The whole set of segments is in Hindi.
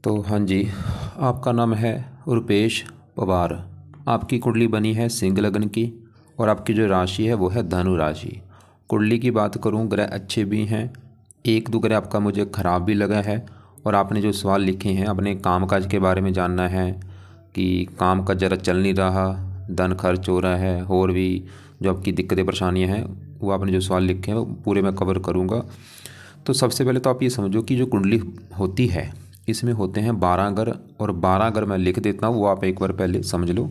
तो हाँ जी, आपका नाम है रुपेश पवार। आपकी कुंडली बनी है सिंह लग्न की और आपकी जो राशि है वो है धनु राशि। कुंडली की बात करूँ, ग्रह अच्छे भी हैं, एक दो ग्रह आपका मुझे ख़राब भी लगा है। और आपने जो सवाल लिखे हैं अपने कामकाज के बारे में जानना है कि काम का ज़रा चल नहीं रहा, धन खर्च हो रहा है, और भी जो आपकी दिक्कतें परेशानियाँ हैं वो आपने जो सवाल लिखे हैं वो पूरे मैं कवर करूँगा। तो सबसे पहले तो आप ये समझो कि जो कुंडली होती है इसमें होते हैं 12 घर, और 12 घर मैं लिख देता हूँ, वो आप एक बार पहले समझ लो।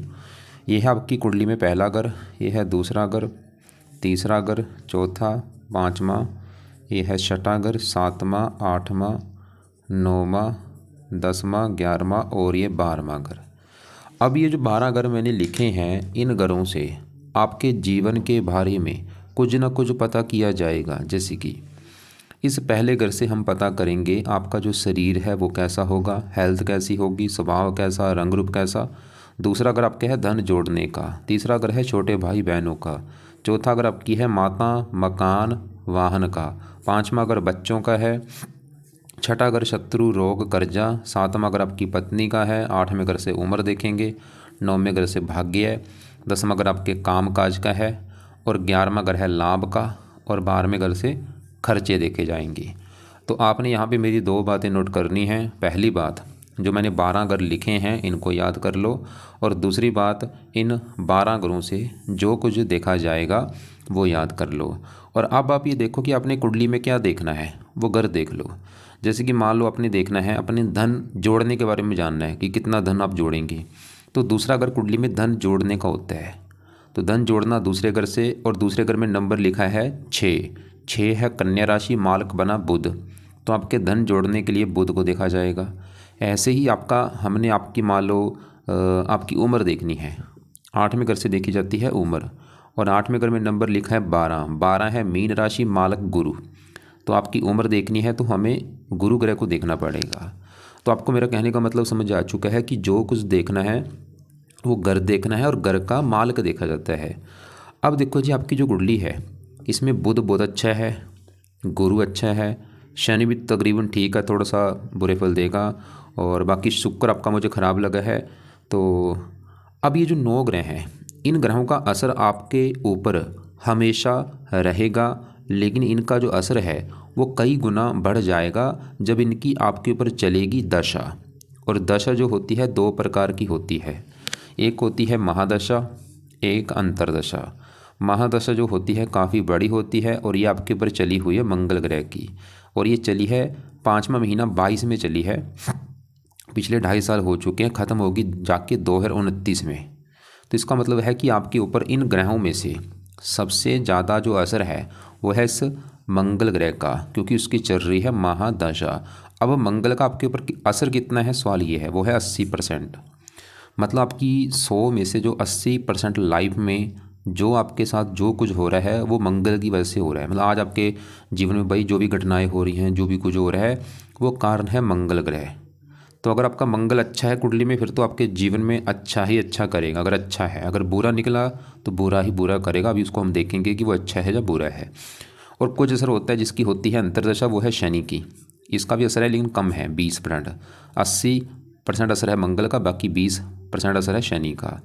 ये है आपकी कुंडली में पहला घर, ये है दूसरा घर, तीसरा घर, चौथा, पाँचवा, ये है छठा घर, सातवां, आठवां, नौवां, 10वां, 11वां और ये 12वां घर। अब ये जो 12 घर मैंने लिखे हैं, इन घरों से आपके जीवन के बारे में कुछ ना कुछ पता किया जाएगा। जैसे कि इस पहले घर से हम पता करेंगे आपका जो शरीर है वो कैसा होगा, हेल्थ कैसी होगी, स्वभाव कैसा, रंग रूप कैसा। दूसरा घर आपके है धन जोड़ने का, तीसरा घर है छोटे भाई बहनों का, चौथा घर आपकी है माता, मकान, वाहन का, पाँचवा घर बच्चों का है, छठा घर शत्रु, रोग, कर्जा, सातवां घर आपकी पत्नी का है, आठवें घर से उम्र देखेंगे, नौवें घर से भाग्य है, 10वां घर आपके काम काज का है, और 11वां घर है लाभ का, और 12वें घर से खर्चे देखे जाएंगे। तो आपने यहाँ पे मेरी दो बातें नोट करनी हैं। पहली बात, जो मैंने 12 घर लिखे हैं इनको याद कर लो, और दूसरी बात, इन 12 घरों से जो कुछ देखा जाएगा वो याद कर लो। और अब आप ये देखो कि आपने कुंडली में क्या देखना है, वो घर देख लो। जैसे कि मान लो आपने देखना है अपने धन जोड़ने के बारे में जानना है कि कितना धन आप जोड़ेंगे, तो दूसरा घर कुंडली में धन जोड़ने का होता है। तो धन जोड़ना दूसरे घर से, और दूसरे घर में नंबर लिखा है 6 है कन्या राशि, मालक बना बुध, तो आपके धन जोड़ने के लिए बुध को देखा जाएगा। ऐसे ही आपका हमने आपकी मान लो आपकी उम्र देखनी है, 8वें घर से देखी जाती है उम्र, और 8वें घर में नंबर लिखा है 12 है मीन राशि, मालक गुरु, तो आपकी उम्र देखनी है तो हमें गुरु ग्रह को देखना पड़ेगा। तो आपको मेरा कहने का मतलब समझ आ चुका है कि जो कुछ देखना है वो घर देखना है और घर का मालक देखा जाता है। अब देखो जी, आपकी जो कुंडली है इसमें बुध बहुत अच्छा है, गुरु अच्छा है, शनि भी तकरीबन ठीक है, थोड़ा सा बुरे फल देगा, और बाकी शुक्र आपका मुझे ख़राब लगा है। तो अब ये जो 9 ग्रह हैं, इन ग्रहों का असर आपके ऊपर हमेशा रहेगा, लेकिन इनका जो असर है वो कई गुना बढ़ जाएगा जब इनकी आपके ऊपर चलेगी दशा। और दशा जो होती है 2 प्रकार की होती है, एक होती है महादशा, एक अंतरदशा। महादशा जो होती है काफ़ी बड़ी होती है, और ये आपके ऊपर चली हुई है मंगल ग्रह की, और ये चली है 5वां महीना 22 में चली है, पिछले 2.5 साल हो चुके हैं, ख़त्म होगी जाके 2029 में। तो इसका मतलब है कि आपके ऊपर इन ग्रहों में से सबसे ज़्यादा जो असर है वो है इस मंगल ग्रह का, क्योंकि उसकी चल रही है महादशा। अब मंगल का आपके ऊपर असर कितना है, सवाल ये है, वो है 80%। मतलब आपकी 100 में से जो 80% लाइफ में जो आपके साथ जो कुछ हो रहा है वो मंगल की वजह से हो रहा है। मतलब आज आपके जीवन में भाई जो भी घटनाएं हो रही हैं, जो भी कुछ हो रहा है, वो कारण है मंगल ग्रह। तो अगर आपका मंगल अच्छा है कुंडली में, फिर तो आपके जीवन में अच्छा ही अच्छा करेगा अगर अच्छा है। अगर बुरा निकला तो बुरा ही बुरा करेगा। अभी उसको हम देखेंगे कि वो अच्छा है या बुरा है। और कुछ असर होता है जिसकी होती है अंतरदशा, वो है शनि की। इसका भी असर है लेकिन कम है, 20%। 80% असर है मंगल का, बाकी 20% असर है शनि का।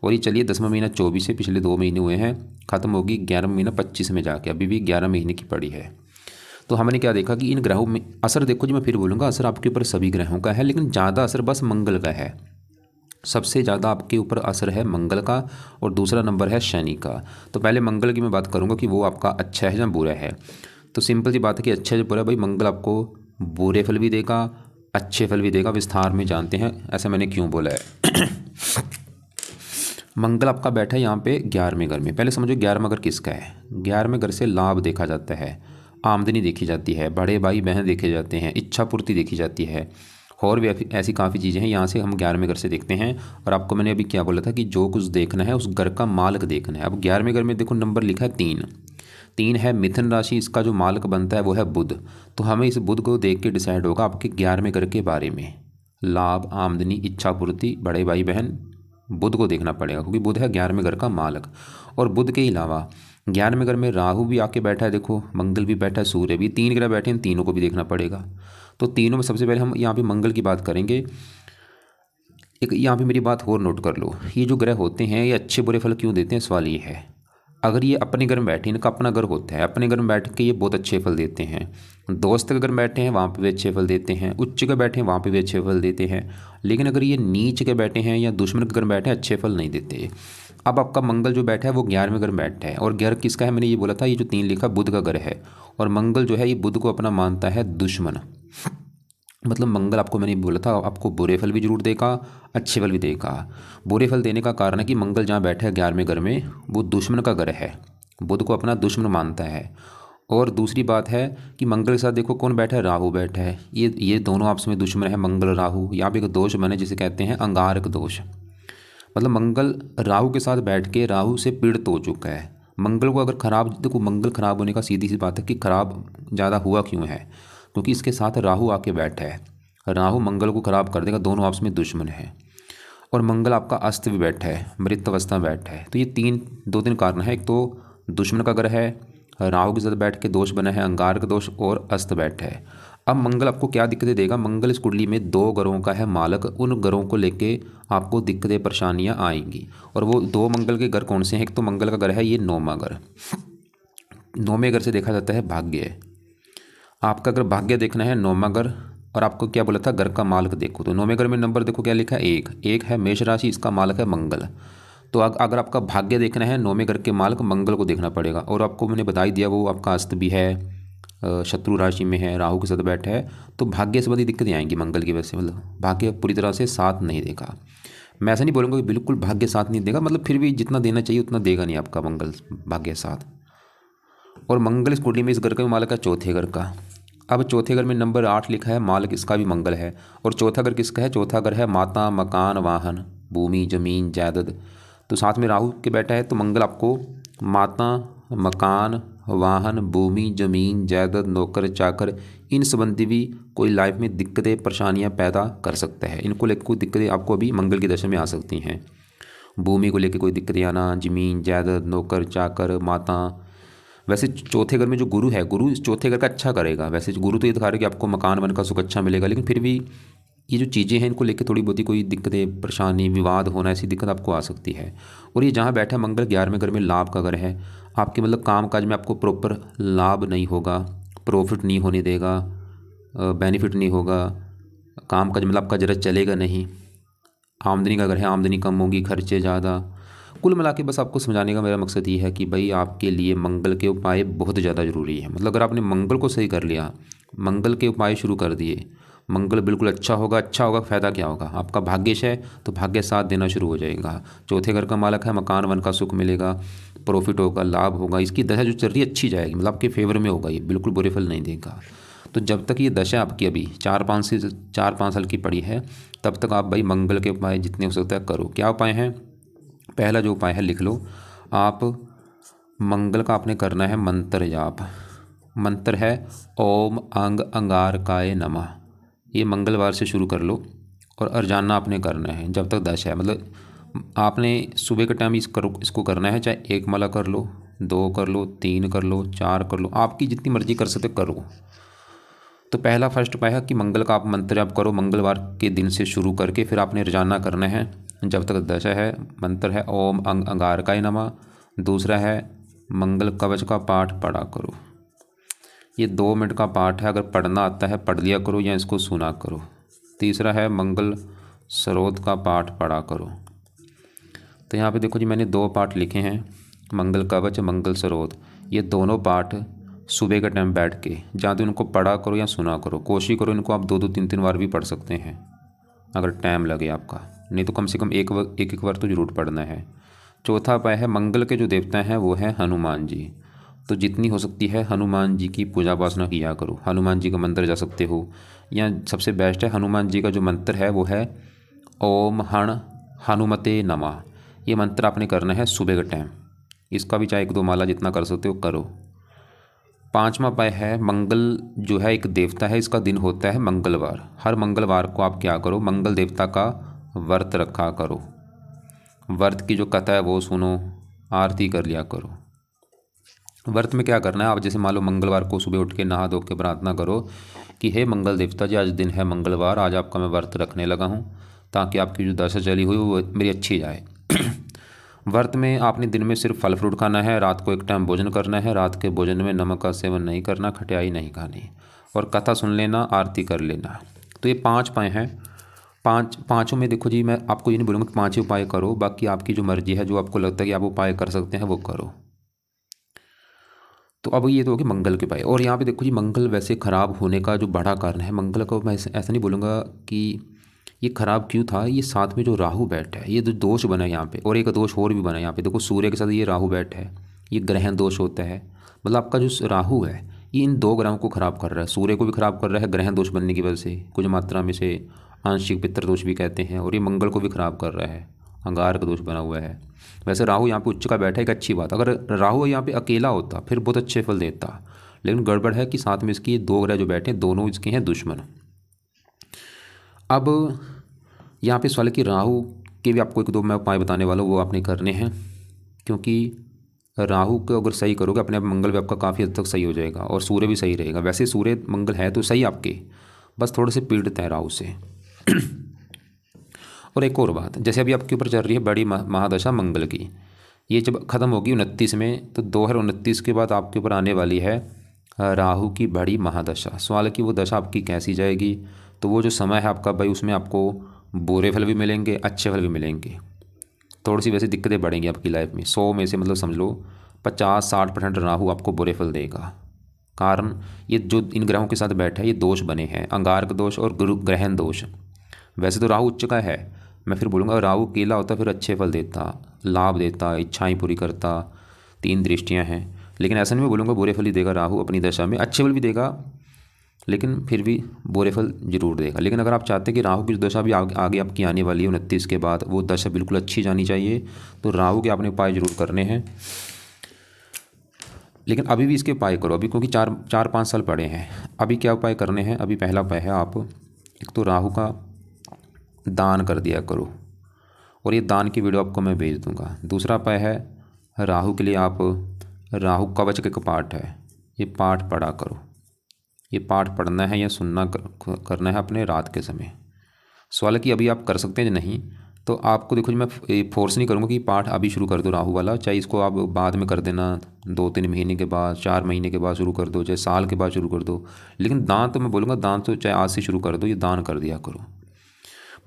और ये चलिए 10वां महीना 24 से, पिछले 2 महीने हुए हैं, ख़त्म होगी 11वां महीना 25 में जाके, अभी भी 11 महीने की पड़ी है। तो हमने क्या देखा कि इन ग्रहों में असर देखो जी, मैं फिर बोलूँगा, असर आपके ऊपर सभी ग्रहों का है, लेकिन ज़्यादा असर बस मंगल का है। सबसे ज़्यादा आपके ऊपर असर है मंगल का, और दूसरा नंबर है शनि का। तो पहले मंगल की मैं बात करूँगा कि वो आपका अच्छा है या बुरा है। तो सिंपल सी बात है कि अच्छा है या बुरा है, भाई मंगल आपको बुरे फल भी देगा, अच्छे फल भी देगा। विस्तार में जानते हैं ऐसा मैंने क्यों बोला है। मंगल आपका बैठा है यहाँ पे 11वें घर में। पहले समझो 11वां घर किसका है। 11वें घर से लाभ देखा जाता है, आमदनी देखी जाती है, बड़े भाई बहन देखे जाते हैं, इच्छा पूर्ति देखी जाती है, और भी ऐसी काफ़ी चीज़ें हैं। यहाँ से हम 11वें घर से देखते हैं। और आपको मैंने अभी क्या बोला था कि जो कुछ देखना है उस घर का मालक देखना है। अब 11वें घर में देखो नंबर लिखा है 3 है मिथुन राशि, इसका जो मालक बनता है वो है बुध। तो हमें इस बुध को देख के डिसाइड होगा आपके 11वें घर के बारे में। लाभ, आमदनी, इच्छा पूर्ति, बड़े भाई बहन, बुध को देखना पड़ेगा, क्योंकि बुध है 11वें घर का मालक। और बुध के अलावा 11वें घर में राहु भी आके बैठा है, देखो मंगल भी बैठा है, सूर्य भी, 3 ग्रह बैठे हैं, तीनों को भी देखना पड़ेगा। तो तीनों में सबसे पहले हम यहाँ पे मंगल की बात करेंगे। एक यहाँ पे मेरी बात और नोट कर लो, ये जो ग्रह होते हैं ये अच्छे बुरे फल क्यों देते हैं, सवाल ये है। अगर ये अपने घर में बैठे, इनका अपना घर होता है, अपने घर में बैठ के ये बहुत अच्छे फल देते हैं। दोस्त के घर में बैठे हैं वहाँ पे भी अच्छे फल देते हैं, उच्च के बैठे हैं वहाँ पे भी अच्छे फल देते हैं। लेकिन अगर ये नीच के बैठे हैं या दुश्मन के घर में बैठे हैं, अच्छे फल नहीं देते। अब आपका मंगल जो बैठा है वो 11वें घर में बैठा है, और घर किसका है, मैंने ये बोला था, ये जो 3 लिखा बुध का घर है। और मंगल जो है ये बुध को अपना मानता है दुश्मन। मतलब मंगल आपको मैंने बोला था आपको बुरे फल भी जरूर देगा, अच्छे फल भी देगा। बुरे फल देने का कारण है कि मंगल जहाँ बैठा है 11वें घर में, वो दुश्मन का घर है, बुध को अपना दुश्मन मानता है। और दूसरी बात है कि मंगल के साथ देखो कौन बैठा है, राहु बैठा है। ये दोनों आपस में दुश्मन है, मंगल राहु। यहाँ पे एक दोष बने जिसे कहते हैं अंगारक दोष। मतलब मंगल राहु के साथ बैठ के राहु से पीड़ित हो चुका है। मंगल को अगर खराब, देखो मंगल खराब होने का सीधी सी बात है कि खराब ज़्यादा हुआ क्यों है, क्योंकि इसके साथ राहु आके बैठा है। राहु मंगल को खराब कर देगा, दोनों आपस में दुश्मन है। और मंगल आपका अस्त भी बैठा है, मृत अवस्था में बैठा है। तो ये 2-3 कारण है। एक तो दुश्मन का ग्रह है, राहु के साथ बैठ के दोष बना है अंगारक दोष, और अस्त बैठा है। अब मंगल आपको क्या दिक्कतें देगा, मंगल इस कुंडली में 2 ग्रहों का है मालक, उन ग्रहों को लेके आपको दिक्कतें परेशानियां आएंगी। और वो 2 मंगल के घर कौन से हैं, एक तो मंगल का घर है ये 9वां घर। 9वें घर से देखा जाता है भाग्य। आपका अगर भाग्य देखना है 9वां घर, और आपको क्या बोला था घर का मालक देखो, तो 9वें घर में नंबर देखो क्या लिखा है, 1 है मेष राशि, इसका मालक है मंगल। तो अगर आपका भाग्य देखना है 9वें घर के मालक मंगल को देखना पड़ेगा। और आपको मैंने बता ही दिया वो आपका अस्त भी है, शत्रु राशि में है, राहु के साथ बैठा है। तो भाग्य संबंधी दिक्कतें आएंगी मंगल की वजह से। मतलब भाग्य पूरी तरह से साथ नहीं देगा। मैं ऐसा नहीं बोलूँगा कि बिल्कुल भाग्य साथ नहीं देगा, मतलब फिर भी जितना देना चाहिए उतना देगा नहीं आपका मंगल भाग्य साथ। और मंगल इस कुंडली में इस घर का भी मालक है चौथे घर का। अब चौथे घर में नंबर 8 लिखा है, मालक इसका भी मंगल है। और चौथा घर किसका है, चौथा घर है माता, मकान, वाहन, भूमि, जमीन, जायदाद। तो साथ में राहु के बैठा है, तो मंगल आपको माता, मकान, वाहन, भूमि, जमीन, जायदाद, नौकर चाकर, इन संबंधी भी कोई लाइफ में दिक्कतें परेशानियां पैदा कर सकता है। इनको लेकर कोई दिक्कतें आपको अभी मंगल की दशा में आ सकती हैं। भूमि को लेकर कोई दिक्कतें आना, जमीन, जायदाद, नौकर चाकर, माता। वैसे चौथे घर में जो गुरु है, गुरु इस चौथे घर का अच्छा करेगा। वैसे गुरु तो ये दिखा रहा है कि आपको मकान वन का सुख अच्छा मिलेगा, लेकिन फिर भी ये जो चीज़ें हैं इनको लेकर थोड़ी बहुत ही कोई दिक्कतें, परेशानी, विवाद होना, ऐसी दिक्कत आपको आ सकती है। और ये जहाँ बैठा मंगल 11वें घर में लाभ का घर है, आपके मतलब काम काज में आपको प्रॉपर लाभ नहीं होगा, प्रॉफिट नहीं होने देगा, बेनिफिट नहीं होगा, काम काज मतलब आपका जरा चलेगा नहीं। आमदनी का घर है, आमदनी कम होगी, खर्चे ज़्यादा। कुल मिला के बस आपको समझाने का मेरा मकसद ये है कि भाई आपके लिए मंगल के उपाय बहुत ज़्यादा ज़रूरी है। मतलब अगर आपने मंगल को सही कर लिया, मंगल के उपाय शुरू कर दिए, मंगल बिल्कुल अच्छा होगा। अच्छा होगा, फ़ायदा क्या होगा, आपका भाग्यश है तो भाग्य साथ देना शुरू हो जाएगा। चौथे घर का मालक है, मकान वन का सुख मिलेगा, प्रॉफिट होगा, लाभ होगा। इसकी दशा जो चल रही है अच्छी जाएगी, मतलब आपके फेवर में होगा, ये बिल्कुल बुरे फल नहीं देगा। तो जब तक ये दशा आपकी अभी 4-5 साल की पड़ी है, तब तक आप भाई मंगल के उपाय जितने हो सकता है करो। क्या उपाय हैं, पहला जो उपाय है लिख लो आप, मंगल का आपने करना है मंत्र जाप। मंत्र है ओम अंग अंगारकाय नमः। ये मंगलवार से शुरू कर लो, और अर्जाना आपने करना है जब तक दशा है। मतलब आपने सुबह के टाइम इसको करना है, चाहे 1 माला कर लो, 2 कर लो, 3 कर लो, 4 कर लो, आपकी जितनी मर्जी कर सकते करो। तो पहला फर्स्ट उपाय है कि मंगल का आप मंत्र जाप करो, मंगलवार के दिन से शुरू करके फिर आपने रोजाना करना है जब तक दशा है। मंत्र है ओम अंग अंगारकाय नमः। दूसरा है मंगल कवच का पाठ पढ़ा करो। ये 2 मिनट का पाठ है, अगर पढ़ना आता है पढ़ लिया करो या इसको सुना करो। तीसरा है मंगल सरोद का पाठ पढ़ा करो। तो यहाँ पे देखो जी मैंने 2 पाठ लिखे हैं, मंगल कवच, मंगल सरोद। ये दोनों पाठ सुबह के टाइम बैठ के जहाँ तो इनको पढ़ा करो या सुना करो। कोशिश करो इनको आप 2-2, 3-3 बार भी पढ़ सकते हैं अगर टाइम लगे आपका, नहीं तो कम से कम एक बार तो जरूर पढ़ना है। चौथा उपाय है मंगल के जो देवता हैं वो हैं हनुमान जी। तो जितनी हो सकती है हनुमान जी की पूजा उपासना किया करो। हनुमान जी का मंदिर जा सकते हो, या सबसे बेस्ट है हनुमान जी का जो मंत्र है वो है ओम हण हनुमते नमः। ये मंत्र आपने करना है सुबह के टाइम। इसका भी चाहे 1-2 माला जितना कर सकते हो करो। 5वां उपाय है मंगल जो है एक देवता है, इसका दिन होता है मंगलवार। हर मंगलवार को आप क्या करो, मंगल देवता का व्रत रखा करो। व्रत की जो कथा है वो सुनो, आरती कर लिया करो। व्रत में क्या करना है, आप जैसे मान लो मंगलवार को सुबह उठ के नहा धो के प्रार्थना करो कि हे मंगल देवता जी, आज दिन है मंगलवार, आज आपका मैं व्रत रखने लगा हूँ ताकि आपकी जो दशा चली हुई वो मेरी अच्छी जाए। व्रत में आपने दिन में सिर्फ फल फ्रूट खाना है, रात को एक टाइम भोजन करना है, रात के भोजन में नमक का सेवन नहीं करना, खटियाई नहीं खानी, और कथा सुन लेना, आरती कर लेना। तो ये 5 उपाय हैं। पाँचों में देखो जी, मैं आपको ये नहीं बोलूँगा कि 5 ही उपाय करो, बाकी आपकी जो मर्जी है, जो आपको लगता है कि आप उपाय कर सकते हैं वो करो। तो अब ये तो होगी मंगल के उपाय। और यहाँ पे देखो जी, मंगल वैसे ख़राब होने का जो बड़ा कारण है, मंगल को मैं ऐसा नहीं बोलूँगा कि ये ख़राब क्यों था, ये साथ में जो राहु बैठ है, ये जो दोष बना है यहाँ पे, और एक दोष और भी बना है यहाँ पे, देखो सूर्य के साथ ये राहु बैठ है, ये ग्रहण दोष होता है। मतलब आपका जो राहु है ये इन 2 ग्रहों को ख़राब कर रहा है, सूर्य को भी ख़राब कर रहा है ग्रहण दोष बनने की वजह से, कुछ मात्रा में से आंशिक पितृ दोष भी कहते हैं, और ये मंगल को भी ख़राब कर रहा है, अंगार का दोष बना हुआ है। वैसे राहु यहाँ पे उच्च का बैठा है, एक अच्छी बात। अगर राहु यहाँ पे अकेला होता फिर बहुत अच्छे फल देता, लेकिन गड़बड़ है कि साथ में इसकी 2 ग्रह जो बैठे दोनों इसके हैं दुश्मन। अब यहाँ पे सवाल है कि राहु के भी आपको 1-2 मैं उपाय बताने वाला हूँ, वो आपने करने हैं, क्योंकि राहु को अगर सही करोगे अपने आप मंगल भी आपका काफ़ी हद तक सही हो जाएगा, और सूर्य भी सही रहेगा। वैसे सूर्य मंगल है तो सही आपके, बस थोड़े से पीड़ित है राहु से। और एक और बात, जैसे अभी आपके ऊपर चल रही है बड़ी महादशा मंगल की, ये जब ख़त्म होगी 29 में, तो 2029 के बाद आपके ऊपर आने वाली है राहु की बड़ी महादशा। सवाल है कि वो दशा आपकी कैसी जाएगी। तो वो जो समय है आपका भाई, उसमें आपको बुरे फल भी मिलेंगे, अच्छे फल भी मिलेंगे। थोड़ी सी वैसे दिक्कतें बढ़ेंगी आपकी लाइफ में। 100 में से मतलब समझ लो 50-60% राहु आपको बुरे फल देगा। कारण ये जो इन ग्रहों के साथ बैठा है, ये दोष बने हैं, अंगारक दोष और ग्रहण दोष। वैसे तो राहु उच्च का है, मैं फिर बोलूँगा राहु अकेला होता फिर अच्छे फल देता, लाभ देता, इच्छाएं पूरी करता, 3 दृष्टियां हैं। लेकिन ऐसा नहीं मैं बोलूँगा बुरे फल ही देगा राहु अपनी दशा में, अच्छे फल भी देगा लेकिन फिर भी बुरे फल जरूर देगा। लेकिन अगर आप चाहते हैं कि राहु की दशा भी आगे आपकी आने वाली है 29 के बाद, वो दशा बिल्कुल अच्छी जानी चाहिए, तो राहु के आपने उपाय जरूर करने हैं। लेकिन अभी भी इसके उपाय करो अभी, क्योंकि 4-5 साल पड़े हैं। अभी क्या उपाय करने हैं, अभी पहला उपाय है आप एक तो राहु का दान कर दिया करो, और ये दान की वीडियो आपको मैं भेज दूंगा। दूसरा उपाय है राहु के लिए आप राहु कवच के पाठ है, ये पाठ पढ़ा करो। ये पाठ पढ़ना है या सुनना करना है अपने रात के समय। सवाल है कि अभी आप कर सकते हैं नहीं, तो आपको देखो जी मैं फोर्स नहीं करूँगा कि पाठ अभी शुरू कर दो राहु वाला, चाहे इसको आप बाद में कर देना, 2-3 महीने के बाद, 4 महीने के बाद शुरू कर दो, चाहे साल के बाद शुरू कर दो। लेकिन दान तो मैं बोलूँगा दान तो चाहे आज से शुरू कर दो, ये दान कर दिया करो।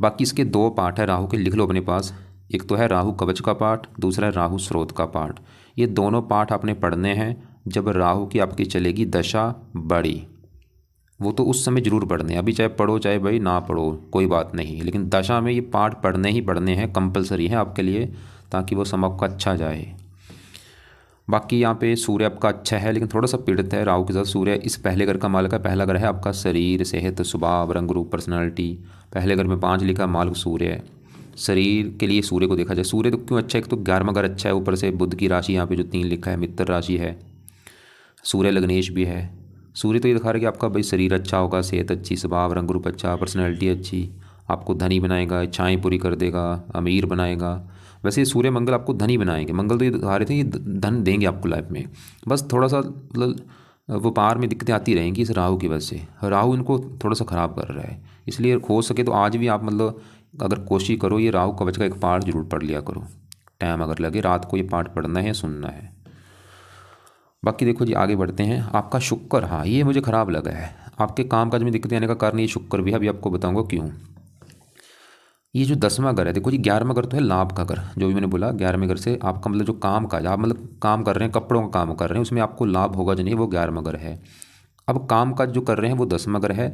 बाकी इसके 2 पाठ है राहु के, लिख लो अपने पास। एक तो है राहु कवच का पाठ, दूसरा है राहु स्रोत का पाठ। ये दोनों पाठ आपने पढ़ने हैं जब राहु की आपकी चलेगी दशा बड़ी, वो तो उस समय जरूर पढ़ने हैं। अभी चाहे पढ़ो चाहे भाई ना पढ़ो कोई बात नहीं, लेकिन दशा में ये पाठ पढ़ने ही पढ़ने हैं, कंपलसरी है आपके लिए, ताकि वो समय आपका अच्छा जाए। बाकी यहाँ पे सूर्य आपका अच्छा है, लेकिन थोड़ा सा पीड़ित है राहु के साथ। सूर्य इस पहले घर का मालिक है, पहला घर है आपका शरीर, सेहत, स्वभाव, रंग रूप, पर्सनैलिटी। पहले घर में 5 लिखा मालिक सूर्य है। शरीर के लिए सूर्य को देखा जाए, सूर्य तो क्यों अच्छा है, एक तो 11वां घर अच्छा है, ऊपर से बुध की राशि यहाँ पे जो 3 लिखा है मित्र राशि है, सूर्य लग्नेश भी है। सूर्य तो ये दिखा रहा है कि आपका भाई शरीर अच्छा होगा, सेहत अच्छी, स्वभाव रंग रूप अच्छा, पर्सनैलिटी अच्छी, आपको धनी बनाएगा, इच्छाएं पूरी कर देगा, अमीर बनाएगा। वैसे सूर्य मंगल आपको धनी बनाएंगे। मंगल तो ये दिखा रहे थे कि धन देंगे आपको लाइफ में, बस थोड़ा सा मतलब व्यापार में दिक्कतें आती रहेंगी इस राहु की वजह से। राहु इनको थोड़ा सा ख़राब कर रहा है, इसलिए हो सके तो आज भी आप मतलब अगर कोशिश करो ये राहु कवच का एक पाठ जरूर पढ़ लिया करो, टाइम अगर लगे रात को ये पाठ पढ़ना है, सुनना है। बाकी देखो जी आगे बढ़ते हैं। आपका शुक्र, हाँ ये मुझे ख़राब लगा है, आपके काम काज में दिक्कतें आने का कारण ये शुक्र भी है, अभी आपको बताऊंगा क्यों। ये जो 10वां घर है, देखो जी 11वां घर तो है लाभ का घर, जो भी मैंने बोला 11वें घर से आपका मतलब जो काम काज, आप मतलब काम कर रहे हैं, कपड़ों का काम कर रहे हैं, उसमें आपको लाभ होगा जो नहीं, वो 11वां घर है। अब काम काज जो कर रहे हैं वो 10वां घर है,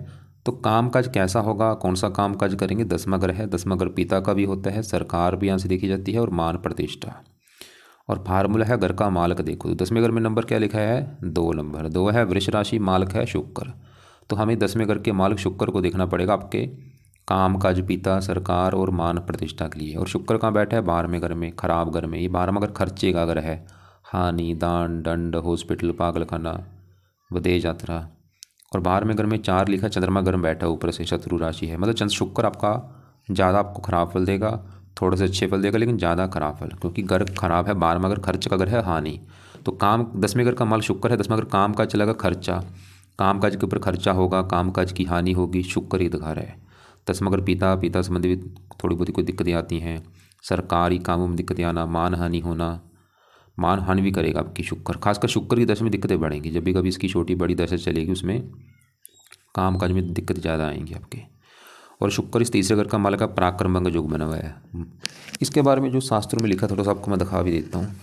तो काम काज कैसा होगा, कौन सा काम काज करेंगे, 10वां घर है। 10वां घर पिता का भी होता है, सरकार भी यहाँ से देखी जाती है, और मान प्रतिष्ठा। और फार्मूला है घर का मालक, देखो तो 10वें घर में नंबर क्या लिखा है, 2 नंबर, 2 है वृष राशि, मालक है शुक्र। तो हमें 10वें घर के मालक शुक्र को देखना पड़ेगा आपके काम काज, पिता, सरकार और मान प्रतिष्ठा के लिए। और शुक्र कहाँ बैठा है, 12वें घर में, खराब घर में। ये 12वां घर खर्चे का घर है, हानि, दान, दंड, हॉस्पिटल, पागलखाना, विदेश यात्रा। और 12वें घर में 4 लिखा, चंद्रमा घर में बैठा ऊपर से, शत्रु राशि है। मतलब चंद्र शुक्र आपका ज़्यादा आपको खराब फल देगा, थोड़े से अच्छे फल देगा, लेकिन ज़्यादा खराब फल, क्योंकि घर खराब है। 12वां घर खर्च का घर है, हानि। तो काम 10वें घर का माल शुक्र है, 10वां घर काम काज चलेगा, खर्चा, काम काज के ऊपर खर्चा होगा, काम काज की हानि होगी, शुक्र ही दिखा रहा है। 10वां घर पिता संबंधी भी थोड़ी बहुत कोई दिक्कतें आती हैं, सरकारी कामों में दिक्कतें आना, मान हानि होना, मान हानि भी करेगा आपकी शुक्र। खासकर शुक्र की दशा में दिक्कतें बढ़ेंगी, जब भी कभी इसकी छोटी बड़ी दशा चलेगी उसमें काम काज में दिक्कत ज़्यादा आएंगी आपके। और शुक्र इस तीसरे घर का मालक का पराक्रम भंग योग बना हुआ है। इसके बारे में जो शास्त्रों में लिखा थोड़ा सा आपको मैं दिखा भी देता हूँ।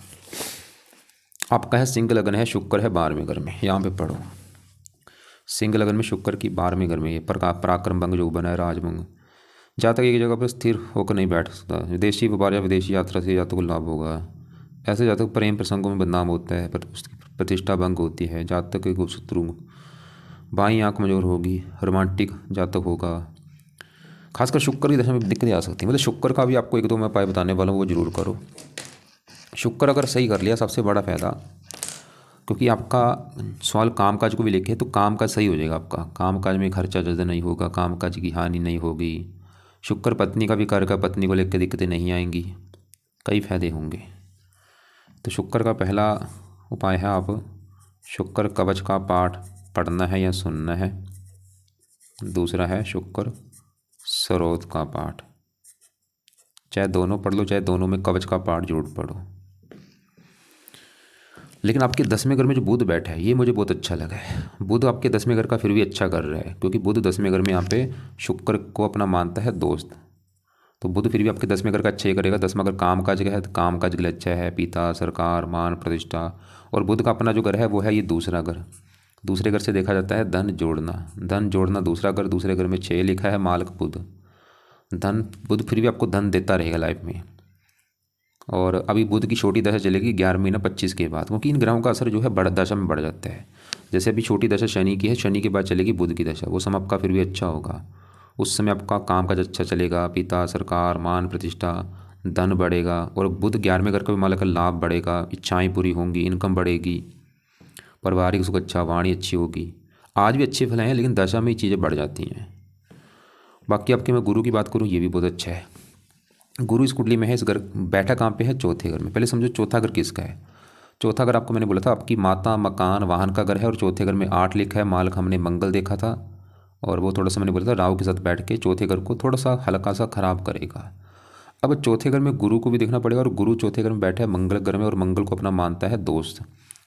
आपका है सिंह लगन है, शुक्र है 12वें घर में, यहाँ पे पढ़ो। सिंह लगन में शुक्र की 12वें घर में ये पराक्रम भंग योग बना है, राजभंग। जहाँ तक एक जगह पर स्थिर होकर नहीं बैठ सकता, विदेशी व्यापार या विदेशी यात्रा से जातक को लाभ होगा। ऐसे जातक प्रेम प्रसंगों में बदनाम होता है, पर उसकी प्रतिष्ठा भंग होती है। जातक के शत्रु, बाईं आँख कमजोर होगी, रोमांटिक जातक होगा। खासकर शुक्र की दशा में दिक्कतें आ सकती हैं। मतलब शुक्र का भी आपको एक दो मैं उपाय बताने वाला हूँ, वो जरूर करो। शुक्र अगर सही कर लिया सबसे बड़ा फायदा, क्योंकि आपका सवाल कामकाज को भी लेके है, तो कामकाज सही हो जाएगा आपका। कामकाज में खर्चा ज़्यादा नहीं होगा, कामकाज की हानि नहीं होगी। शुक्र पत्नी का भी कार्य का, पत्नी को लेकर दिक्कतें नहीं आएंगी, कई फायदे होंगे। तो शुक्र का पहला उपाय है, आप शुक्र कवच का पाठ पढ़ना है या सुनना है। दूसरा है शुक्र सरोद का पाठ, चाहे दोनों पढ़ लो, चाहे दोनों में कवच का पाठ जरूर पढ़ो। लेकिन आपके 10वें घर में जो बुध बैठा है, ये मुझे बहुत अच्छा लगा है। बुध आपके 10वें घर का फिर भी अच्छा कर रहा है, क्योंकि बुध 10वें घर में यहाँ पे शुक्र को अपना मानता है दोस्त। तो बुध फिर भी आपके 10वें घर का अच्छा ही करेगा। 10वां घर काम काज का है, तो काम काज के लिए अच्छा है, पिता, सरकार, मान प्रतिष्ठा। और बुध का अपना जो घर है वो है ये दूसरा घर। दूसरे घर से देखा जाता है धन जोड़ना, धन जोड़ना दूसरा घर। दूसरे घर में 6 लिखा है, मालक बुध। धन बुध फिर भी आपको धन देता रहेगा लाइफ में। और अभी बुध की छोटी दशा चलेगी 11 महीना 25 के बाद, क्योंकि इन ग्रहों का असर जो है बड़ दशा में बढ़ जाता है। जैसे अभी छोटी दशा शनि की है, शनि के बाद चलेगी बुध की दशा, वो समय आपका फिर भी अच्छा होगा। उस समय आपका काम काज अच्छा चलेगा, पिता, सरकार, मान प्रतिष्ठा, धन बढ़ेगा। और बुध 11वें घर का भी मालक, लाभ बढ़ेगा, इच्छाएं पूरी होंगी, इनकम बढ़ेगी, पारिवारिक सुख अच्छा, वाणी अच्छी होगी। आज भी अच्छे फल हैं, लेकिन दशा में ही चीज़ें बढ़ जाती हैं। बाकी आपके मैं गुरु की बात करूँ, ये भी बहुत अच्छा है। गुरु इस कुंडली में है, इस घर बैठा कहाँ पे है, चौथे घर में। पहले समझो चौथा घर किसका है। चौथा घर आपको मैंने बोला था आपकी माता, मकान, वाहन का घर है। और चौथे घर में 8 लिखा है, मालक हमने मंगल देखा था। और वो थोड़ा सा मैंने बोला था राहु के साथ बैठ के चौथे घर को थोड़ा सा हल्का सा खराब करेगा। अब चौथे घर में गुरु को भी देखना पड़ेगा, और गुरु चौथे घर में बैठा है मंगल घर में, और मंगल को अपना मानता है दोस्त।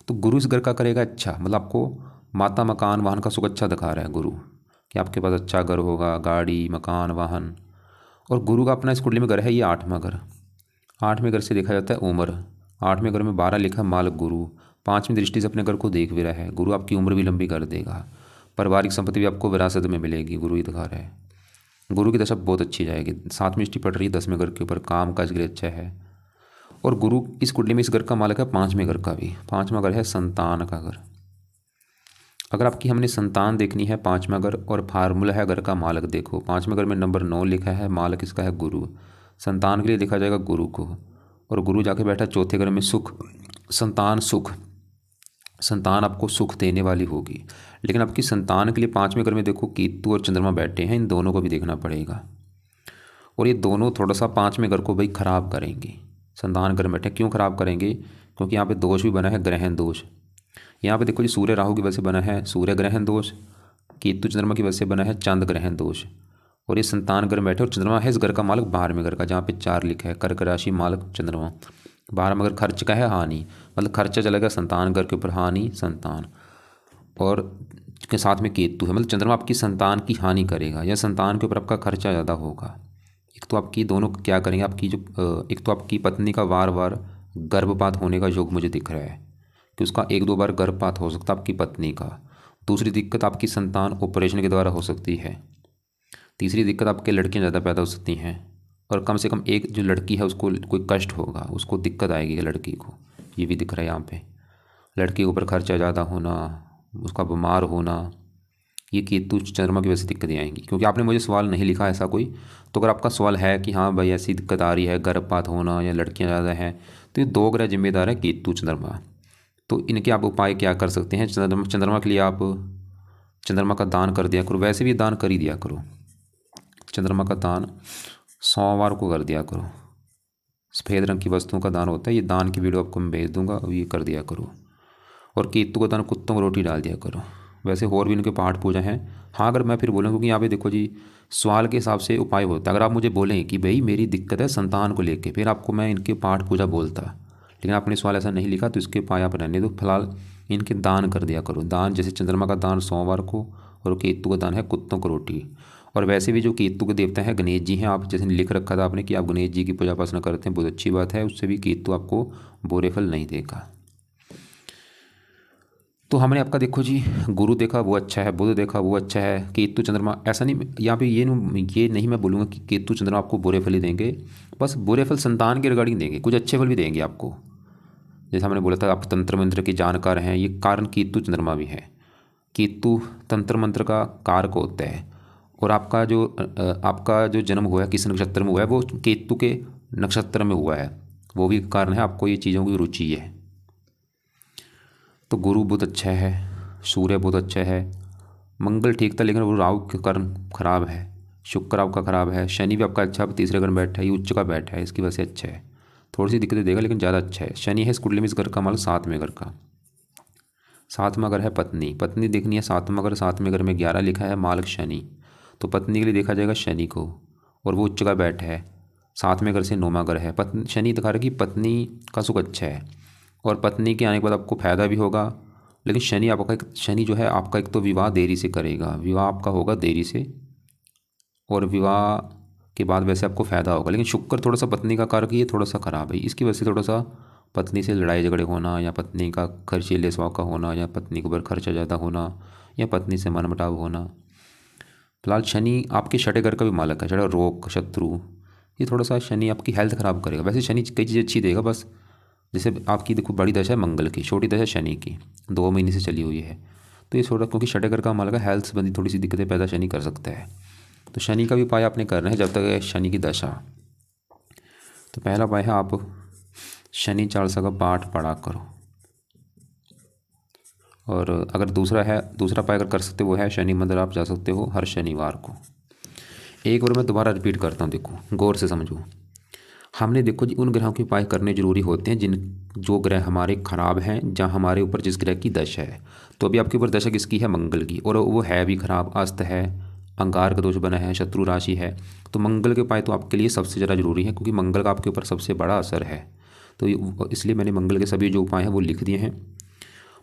तो गुरु इस घर का करेगा अच्छा, मतलब आपको माता, मकान, वाहन का सुख अच्छा दिखा रहा है गुरु, कि आपके पास अच्छा घर होगा, गाड़ी, मकान, वाहन। और गुरु का अपना इस कुंडली में घर है ये 8वां घर। 8वें घर से देखा जाता है उम्र। 8वें घर में 12 लिखा मालक गुरु, 5वीं दृष्टि से अपने घर को देख भी रहा है। गुरु आपकी उम्र भी लंबी कर देगा, पारिवारिक संपत्ति भी आपको विरासत में मिलेगी, गुरु ही दिखा रहा है। गुरु की दशा बहुत अच्छी जाएगी। 7वीं दृष्टि पड़ रही है 10वें घर के ऊपर, काम काज के लिए अच्छा है। और गुरु इस कुंडली में इस घर का मालक है 5वें घर का भी। 5वां घर है संतान का घर। अगर आपकी हमने संतान देखनी है, 5वां घर और फार्मूला है घर का मालक, देखो 5वें घर में नंबर 9 लिखा है, मालक इसका है गुरु। संतान के लिए देखा जाएगा गुरु को। और गुरु जाके बैठा चौथे घर में, सुख, संतान सुख, संतान आपको सुख देने वाली होगी। लेकिन आपकी संतान के लिए 5वें घर में देखो केतु और चंद्रमा बैठे हैं, इन दोनों को भी देखना पड़ेगा। और ये दोनों थोड़ा सा 5वें घर को भाई खराब करेंगे। संतान घर में बैठे क्यों खराब करेंगे, क्योंकि यहाँ पे दोष भी बना है, ग्रहण दोष। यहाँ पे देखो जी सूर्य राहु की वजह से बना है सूर्य ग्रहण दोष, केतु चंद्रमा की वजह से बना है चंद्र ग्रहण दोष। और ये संतान घर में बैठे, और चंद्रमा है इस घर का मालक 12वें घर का, जहाँ पे 4 लिखा है, कर्क राशि मालक चंद्रमा। 12वां घर खर्च का है, हानि, मतलब खर्चा चलेगा संतान घर के ऊपर, हानि संतान। और के साथ में केतु है, मतलब चंद्रमा आपकी संतान की हानि करेगा, या संतान के ऊपर आपका खर्चा ज़्यादा होगा। एक तो आपकी दोनों क्या करेंगे, आपकी जो एक तो आपकी पत्नी का बार बार गर्भपात होने का योग मुझे दिख रहा है, कि उसका 1-2 बार गर्भपात हो सकता है आपकी पत्नी का। दूसरी दिक्कत आपकी संतान ऑपरेशन के द्वारा हो सकती है। तीसरी दिक्कत आपके लड़कियां ज़्यादा पैदा हो सकती हैं, और कम से कम एक जो लड़की है उसको कोई कष्ट होगा, उसको दिक्कत आएगी लड़की को, ये भी दिख रहा है यहाँ पे। लड़की के ऊपर खर्चा ज़्यादा होना, उसका बीमार होना, ये केतु चंद्रमा की वजह से दिक्कतें आएंगी। क्योंकि आपने मुझे सवाल नहीं लिखा ऐसा कोई, तो अगर आपका सवाल है कि हाँ भाई ऐसी दिक्कत आ रही है, गर्भपात होना या लड़कियाँ ज़्यादा हैं, तो ये 2 ग्रह जिम्मेदार हैं, केतु चंद्रमा। तो इनके आप उपाय क्या कर सकते हैं। चंद्रमा के लिए आप चंद्रमा का दान कर दिया करो, वैसे भी दान कर ही दिया करो। चंद्रमा का दान सोमवार को कर दिया करो। सफ़ेद रंग की वस्तुओं का दान होता है, ये दान की वीडियो आपको मैं भेज दूंगा, अब ये कर दिया करो। और केतु का दान कुत्तों को रोटी डाल दिया करो। वैसे और भी इनके पाठ पूजा हैं। हाँ, अगर मैं फिर बोलूँ, क्योंकि यहाँ पे देखो जी सवाल के हिसाब से उपाय होता है। अगर आप मुझे बोलें कि भाई मेरी दिक्कत है संतान को लेके, फिर आपको मैं इनके पाठ पूजा बोलता, लेकिन आपने सवाल ऐसा नहीं लिखा तो इसके उपाय आप रहने दो। फिलहाल इनके दान कर दिया करो। दान जैसे चंद्रमा का दान सोमवार को, और केतु का दान है कुत्तों को रोटी। और वैसे भी जो केतु के देवता हैं गणेश जी हैं, आप जैसे लिख रखा था आपने कि आप गणेश जी की पूजा उपासना करते हैं, बहुत अच्छी बात है। उससे भी केतु आपको बुरे फल नहीं देगा। तो हमने आपका देखो जी गुरु देखा वो अच्छा है, बुध देखा वो अच्छा है, केतु चंद्रमा ऐसा नहीं, यहाँ पे ये नहीं मैं बोलूँगा कि केतु चंद्रमा आपको बुरे फल ही देंगे। बस बुरे फल संतान के रिगार्डिंग देंगे, कुछ अच्छे फल भी देंगे आपको। जैसे हमने बोला था आप तंत्र मंत्र के जानकार हैं, ये कारण केतु चंद्रमा भी है। केतु तंत्र मंत्र का कारक होता है। और आपका जो जन्म हुआ है किस नक्षत्र में हुआ है, वो केतु के नक्षत्र में हुआ है, वो भी कारण है आपको ये चीज़ों की रुचि है। तो गुरु बहुत अच्छा है, सूर्य बहुत अच्छा है, मंगल ठीक था लेकिन वो राहु के कारण खराब है, शुक्र आपका खराब है, शनि भी आपका अच्छा तीसरे घर में बैठा है, ये उच्च का बैठा है, इसकी वजह से अच्छा है। थोड़ी सी दिक्कतें देगा लेकिन ज़्यादा अच्छा है। शनि है इस कुंडली में इस घर का माल सातवें घर का। सातवां घर है पत्नी, पत्नी देखनी है सातवां घर, सातवें घर में 11 लिखा है मालक शनि, तो पत्नी के लिए देखा जाएगा शनि को। और वो उच्च का बैठा है, सातवें घर से नौवां घर है। पत्नी शनि दिखा रहा है कि पत्नी का सुख अच्छा है, और पत्नी के आने के बाद आपको फ़ायदा भी होगा। लेकिन शनि जो है आपका एक तो विवाह देरी से करेगा, विवाह आपका होगा देरी से, और विवाह के बाद वैसे आपको फ़ायदा होगा। लेकिन शुक्र थोड़ा सा पत्नी का कारक ये थोड़ा सा ख़राब है, इसकी वजह से थोड़ा सा पत्नी से लड़ाई झगड़े होना, या पत्नी का खर्चीले स्वभाव का होना, या पत्नी के ऊपर खर्चा ज़्यादा होना, या पत्नी से मनमुटाव होना। फिलहाल शनि आपके छठे घर का भी मालक है, छठा रोग शत्रु, ये थोड़ा सा शनि आपकी हेल्थ ख़राब करेगा। वैसे शनि कई चीज़ें अच्छी देगा, बस जैसे आपकी देखो बड़ी दशा है मंगल की, छोटी दशा शनि की 2 महीने से चली हुई है, तो ये थोड़ा क्योंकि छठे घर का मालक है, हेल्थ संबंधी थोड़ी सी दिक्कतें पैदा शनि कर सकता है। तो शनि का भी उपाय आपने करना है जब तक है शनि की दशा। तो पहला उपाय है आप शनि चालीसा का पाठ पढ़ा करो। और अगर दूसरा उपाय अगर कर सकते हो वो है शनि मंदिर आप जा सकते हो हर शनिवार को। एक बार मैं दोबारा रिपीट करता हूँ, देखो गौर से समझो। हमने देखो जी उन ग्रहों के उपाय करने जरूरी होते हैं जो ग्रह हमारे खराब हैं, जहाँ हमारे ऊपर जिस ग्रह की दशा है। तो अभी आपके ऊपर दशा किसकी है, मंगल की, और वो है भी खराब, अस्त है, अंगार का दोष बना है, शत्रु राशि है। तो मंगल के उपाय तो आपके लिए सबसे ज़्यादा जरूरी है, क्योंकि मंगल का आपके ऊपर सबसे बड़ा असर है। तो इसलिए मैंने मंगल के सभी जो उपाय हैं वो लिख दिए हैं।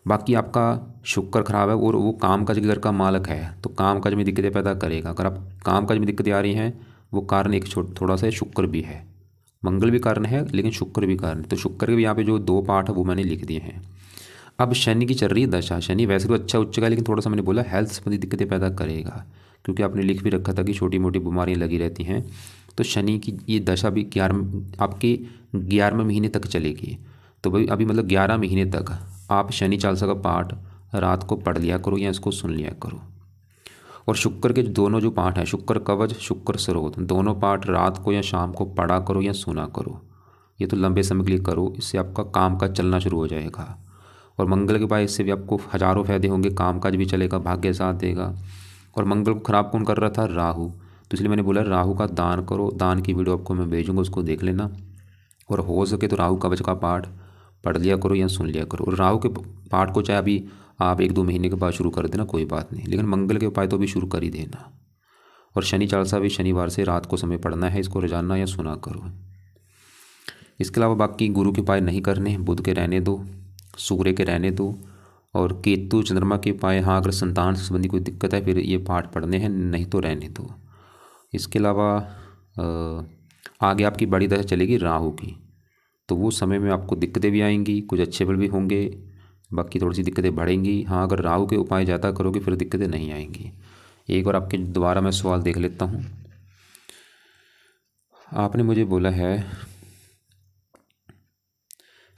बाकी आपका शुक्र खराब है और वो काम काज के घर का मालक है, तो काम काज में दिक्कतें पैदा करेगा। अगर आप काम काज में दिक्कतें आ रही हैं, वो कारण एक थोड़ा सा शुक्र भी है, मंगल भी कारण है लेकिन शुक्र भी कारण है। तो शुक्र के भी यहाँ पे जो 2 पाठ है वो मैंने लिख दिए हैं। अब शनि की चल रही है दशा, शनि वैसे तो अच्छा उच्च का है, लेकिन थोड़ा सा मैंने बोला हेल्थ संबंधी दिक्कतें पैदा करेगा, क्योंकि आपने लिख भी रखा था कि छोटी मोटी बीमारियाँ लगी रहती हैं। तो शनि की ये दशा भी 11 आपके 11वें महीने तक चलेगी। तो भाई अभी मतलब 11 महीने तक आप शनि चालीसा का पाठ रात को पढ़ लिया करो या इसको सुन लिया करो। और शुक्र के दोनों जो पाठ हैं, शुक्र कवच शुक्र स्रोत, दोनों पाठ रात को या शाम को पढ़ा करो या सुना करो। ये तो लंबे समय के लिए करो, इससे आपका काम काज चलना शुरू हो जाएगा। और मंगल के बाद इससे भी आपको हज़ारों फायदे होंगे, काम काज भी चलेगा, भाग्य साथ देगा। और मंगल को ख़राब कौन कर रहा था, राहु, तो इसलिए मैंने बोला राहु का दान करो। दान की वीडियो आपको मैं भेजूँगा, उसको देख लेना। और हो सके तो राहु कवच का पाठ पढ़ लिया करो या सुन लिया करो। और राहु के पाठ को चाहे अभी आप 1-2 महीने के बाद शुरू कर देना, कोई बात नहीं, लेकिन मंगल के उपाय तो भी शुरू कर ही देना। और शनि चालीसा भी शनिवार से रात को समय पढ़ना है, इसको रोजाना या सुना करो। इसके अलावा बाकी गुरु के उपाय नहीं करने, बुध के रहने दो, सूर्य के रहने दो, और केतु चंद्रमा के उपाय हाँ अगर संतान संबंधी कोई दिक्कत है फिर ये पाठ पढ़ने हैं, नहीं तो रहने दो। इसके अलावा आगे आपकी बड़ी दशा चलेगी राहु की, तो वो समय में आपको दिक्कतें भी आएंगी, कुछ अच्छे फल भी होंगे, बाकी थोड़ी सी दिक्कतें बढ़ेंगी। हाँ अगर राहु के उपाय ज़्यादा करोगे फिर दिक्कतें नहीं आएंगी। एक बार आपके दोबारा मैं सवाल देख लेता हूँ। आपने मुझे बोला है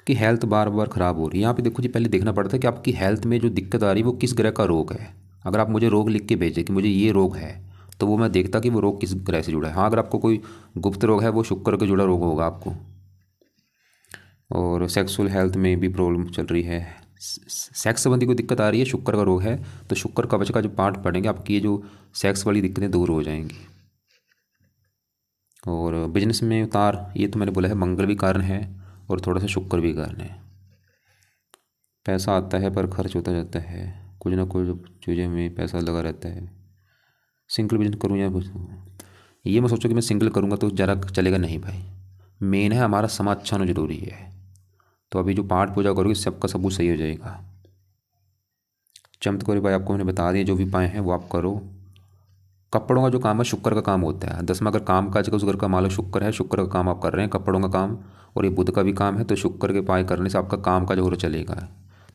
कि हेल्थ बार बार ख़राब हो रही है। यहाँ पे देखो जी पहले देखना पड़ता है कि आपकी हेल्थ में जो दिक्कत आ रही है वो किस ग्रह का रोग है। अगर आप मुझे रोग लिख के भेजें कि मुझे ये रोग है, तो वो मैं देखता कि वो रोग किस ग्रह से जुड़ा है। हाँ अगर आपको कोई गुप्त रोग है वो शुक्र के जुड़ा रोग होगा आपको। और सेक्सुअल हेल्थ में भी प्रॉब्लम चल रही है, सेक्स संबंधी कोई दिक्कत आ रही है, शुक्र का रोग है, तो शुक्र कवच का जो पाठ पढ़ेंगे आपकी ये जो सेक्स वाली दिक्कतें दूर हो जाएंगी। और बिजनेस में उतार, ये तो मैंने बोला है मंगल भी कारण है और थोड़ा सा शुक्र भी कारण है। पैसा आता है पर खर्च होता जाता है, कुछ ना कुछ चीज़ें में पैसा लगा रहता है। सिंगल बिजनेस करूँ या ये मैं सोचो कि मैं सिंगल करूँगा तो ज़रा चलेगा नहीं भाई। मेन है हमारा समाज अच्छा होना जरूरी है। तो अभी जो पाठ पूजा करोगे सबका सब कुछ सही हो जाएगा। चमत्कारी भाई आपको मैंने बता दिए, जो भी उपाय हैं वो आप करो। कपड़ों का जो काम है शुक्र का काम होता है। 10 में अगर काम काज का उस घर का मालिक शुक्र है, शुक्र का काम आप कर रहे हैं कपड़ों का काम, और ये बुध का भी काम है, तो शुक्र के उपाय करने से आपका काम काज और चलेगा।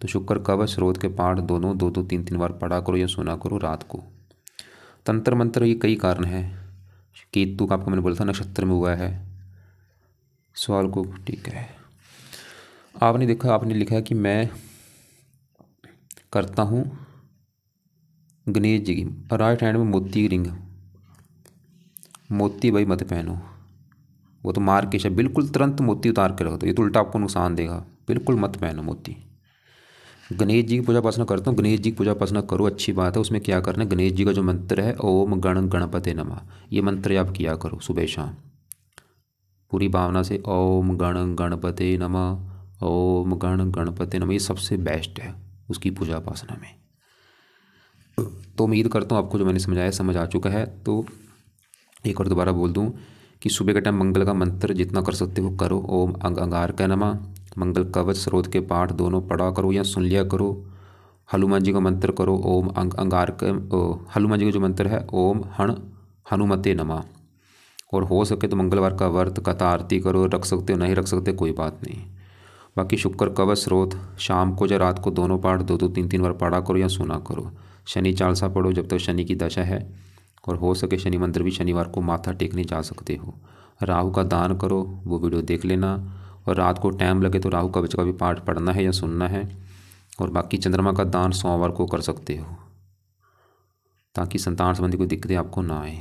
तो शुक्र कवच स्रोत के पाठ दोनों 2-2 3-3 बार पढ़ा करो या सुना करो रात को। तंत्र मंत्र ये कई कारण हैं। केतु का आपको मैंने बोला था नक्षत्र में हुआ है सवाल को, ठीक है। आपने देखा, आपने लिखा है कि मैं करता हूँ गणेश जी की, राइट हैंड में मोती की रिंग। मोती भाई मत पहनो, वो तो मार के बिल्कुल तुरंत मोती उतार के रख दो, ये तो उल्टा आपको नुकसान देगा। बिल्कुल मत पहनो मोती। गणेश जी की पूजा उपासना करता हूँ, गणेश जी की पूजा उपासना करो, अच्छी बात है। उसमें क्या करना है, गणेश जी का जो मंत्र है ओम गण गणपते नमः, ये मंत्र आप किया करो सुबह शाम पूरी भावना से। ओम गण गणपते नमः, ओम गण गणपते नमः, ये सबसे बेस्ट है उसकी पूजा उपासना में। तो उम्मीद करता हूँ आपको जो मैंने समझाया समझ आ चुका है। तो एक और दोबारा बोल दूँ कि सुबह के टाइम मंगल का मंत्र जितना कर सकते हो करो। ओम अंगारकाय नमः, मंगल कवच स्रोत के पाठ दोनों पढ़ा करो या सुन लिया करो। हनुमान जी का मंत्र करो ओम अंगारकाय, हनुमान जी का जो मंत्र है ओम हण हनुमते नमः। और हो सके तो मंगलवार का व्रत कथा आरती करो, रख सकते हो नहीं रख सकते कोई बात नहीं। बाकी शुक्र कवच स्रोत शाम को या रात को दोनों पाठ 2-2 3-3 बार पढ़ा करो या सुना करो। शनि चालीसा पढ़ो जब तक शनि की दशा है, और हो सके शनि मंदिर भी शनिवार को माथा टेकने जा सकते हो। राहु का दान करो, वो वीडियो देख लेना। और रात को टाइम लगे तो राहु कवच का भी पाठ पढ़ना है या सुनना है। और बाकी चंद्रमा का दान सोमवार को कर सकते हो, ताकि संतान संबंधी कोई दिक्कतें आपको ना आए।